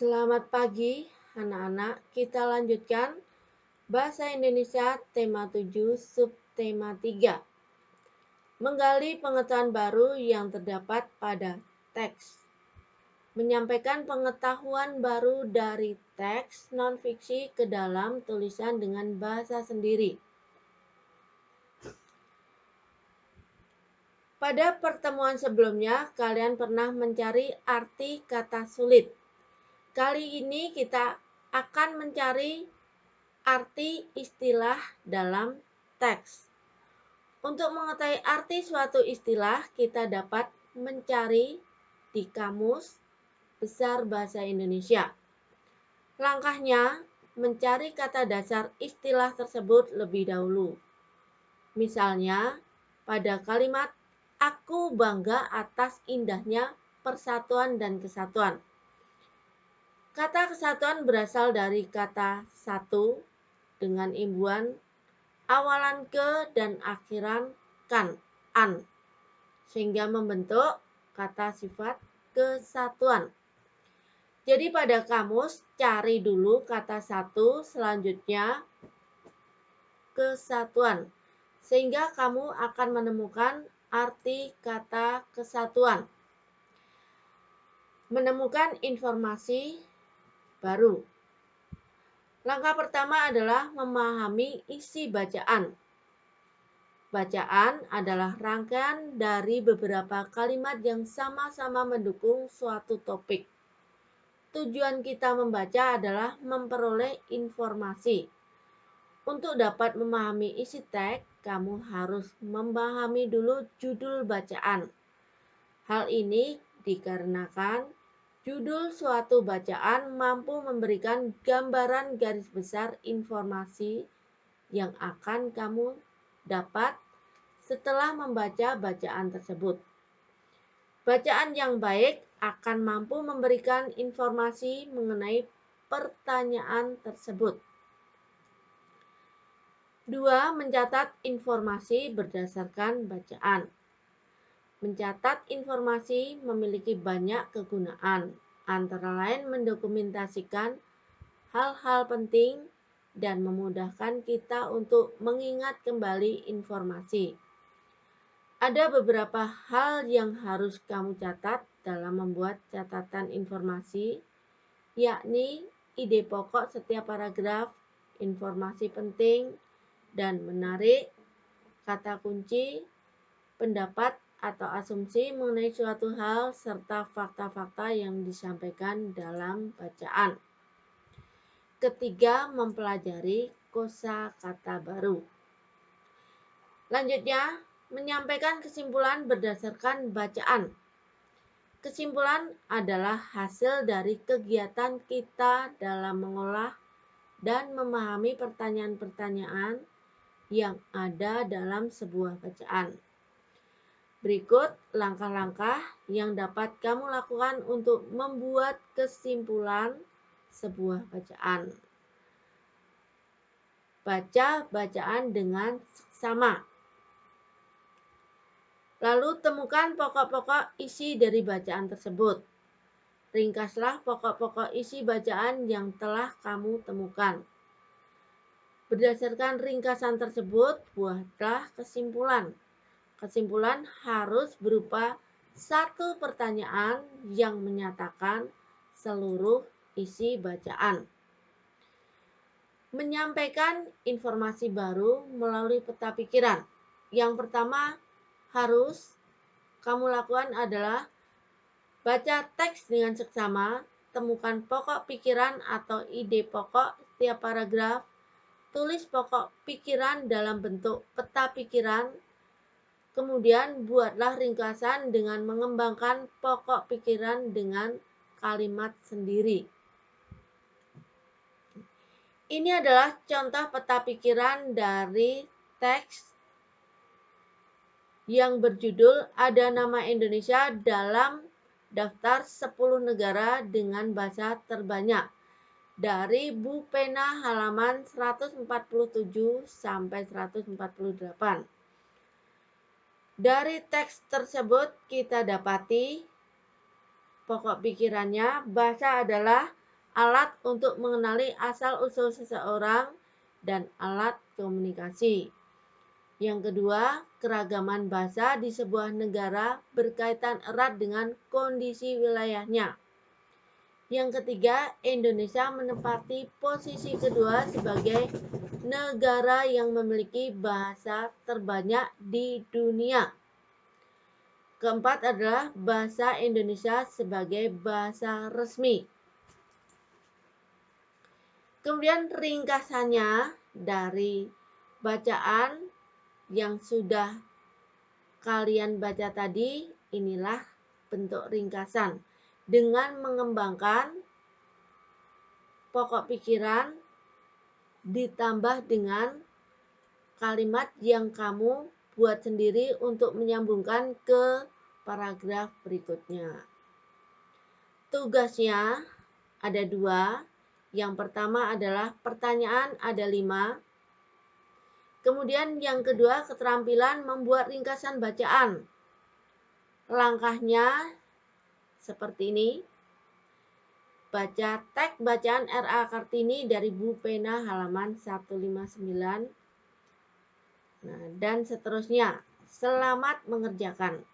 Selamat pagi, anak-anak. Kita lanjutkan Bahasa Indonesia tema 7 subtema 3. Menggali pengetahuan baru yang terdapat pada teks. Menyampaikan pengetahuan baru dari teks non-fiksi ke dalam tulisan dengan bahasa sendiri. Pada pertemuan sebelumnya, kalian pernah mencari arti kata sulit. Kali ini kita akan mencari arti istilah dalam teks. Untuk mengetahui arti suatu istilah, kita dapat mencari di Kamus Besar Bahasa Indonesia. Langkahnya, mencari kata dasar istilah tersebut lebih dahulu. Misalnya, pada kalimat "Aku bangga atas indahnya persatuan dan kesatuan". Kata kesatuan berasal dari kata satu dengan imbuhan awalan ke dan akhiran kan, an, sehingga membentuk kata sifat kesatuan. Jadi pada kamus cari dulu kata satu, selanjutnya kesatuan, sehingga kamu akan menemukan arti kata kesatuan. Menemukan informasi baru. Langkah pertama adalah memahami isi bacaan. Bacaan adalah rangkaian dari beberapa kalimat yang sama-sama mendukung suatu topik. Tujuan kita membaca adalah memperoleh informasi. Untuk dapat memahami isi teks, kamu harus memahami dulu judul bacaan. Hal ini dikarenakan judul suatu bacaan mampu memberikan gambaran garis besar informasi yang akan kamu dapat setelah membaca bacaan tersebut. Bacaan yang baik akan mampu memberikan informasi mengenai pertanyaan tersebut. 2. Mencatat informasi berdasarkan bacaan. Mencatat informasi memiliki banyak kegunaan, antara lain mendokumentasikan hal-hal penting dan memudahkan kita untuk mengingat kembali informasi. Ada beberapa hal yang harus kamu catat dalam membuat catatan informasi, yakni ide pokok setiap paragraf, informasi penting dan menarik, kata kunci, pendapat atau asumsi mengenai suatu hal, serta fakta-fakta yang disampaikan dalam bacaan. Ketiga, mempelajari kosakata baru. Lanjutnya, menyampaikan kesimpulan berdasarkan bacaan. Kesimpulan adalah hasil dari kegiatan kita dalam mengolah dan memahami pertanyaan-pertanyaan yang ada dalam sebuah bacaan. Berikut langkah-langkah yang dapat kamu lakukan untuk membuat kesimpulan sebuah bacaan. Baca bacaan dengan seksama. Lalu temukan pokok-pokok isi dari bacaan tersebut. Ringkaslah pokok-pokok isi bacaan yang telah kamu temukan. Berdasarkan ringkasan tersebut, buatlah kesimpulan. Kesimpulan harus berupa satu pertanyaan yang menyatakan seluruh isi bacaan. Menyampaikan informasi baru melalui peta pikiran. Yang pertama harus kamu lakukan adalah baca teks dengan seksama, temukan pokok pikiran atau ide pokok setiap paragraf, tulis pokok pikiran dalam bentuk peta pikiran, kemudian buatlah ringkasan dengan mengembangkan pokok pikiran dengan kalimat sendiri. Ini adalah contoh peta pikiran dari teks yang berjudul Ada Nama Indonesia dalam Daftar 10 Negara dengan Bahasa Terbanyak dari Bu Pena halaman 147 sampai 148. Dari teks tersebut kita dapati pokok pikirannya bahasa adalah alat untuk mengenali asal-usul seseorang, dan alat komunikasi. Yang kedua, keragaman bahasa di sebuah negara berkaitan erat dengan kondisi wilayahnya. Yang ketiga, Indonesia menempati posisi kedua sebagai negara yang memiliki bahasa terbanyak di dunia. Keempat adalah bahasa Indonesia sebagai bahasa resmi. Kemudian ringkasannya dari bacaan yang sudah kalian baca tadi, inilah bentuk ringkasan. Dengan mengembangkan pokok pikiran ditambah dengan kalimat yang kamu buat sendiri untuk menyambungkan ke paragraf berikutnya. Tugasnya ada 2. Yang pertama adalah pertanyaan ada 5. Kemudian yang kedua, keterampilan membuat ringkasan bacaan. Langkahnya seperti ini. Baca teks bacaan R.A. Kartini dari Bu Pena halaman 159. Nah, dan seterusnya. Selamat mengerjakan.